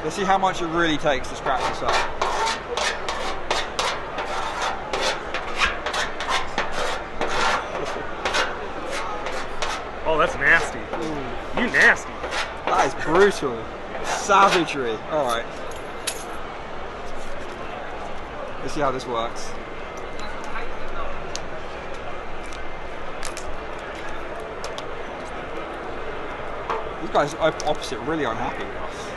Let's see how much it really takes to scratch this up. Oh, that's nasty. Ooh. You nasty. That is brutal. Savagery. Alright. Let's see how this works. These guys are opposite really unhappy with us.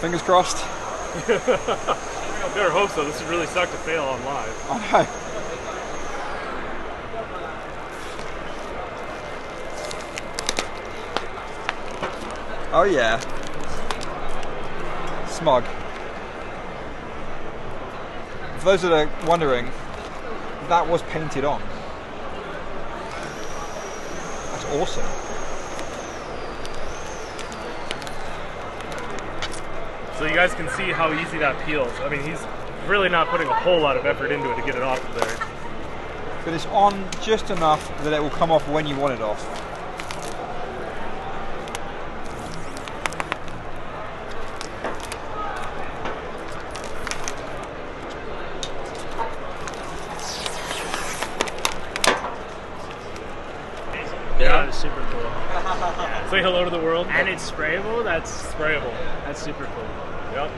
Fingers crossed. I better hope so. This would really suck to fail on live. I know. Oh yeah. Smug. For those that are wondering, that was painted on. That's awesome. So you guys can see how easy that peels. I mean, he's really not putting a whole lot of effort into it to get it off of there. But it's on just enough that it will come off when you want it off. Yeah, that was super cool. Say hello to the world. And it's sprayable. That's sprayable. That's super cool. Yep.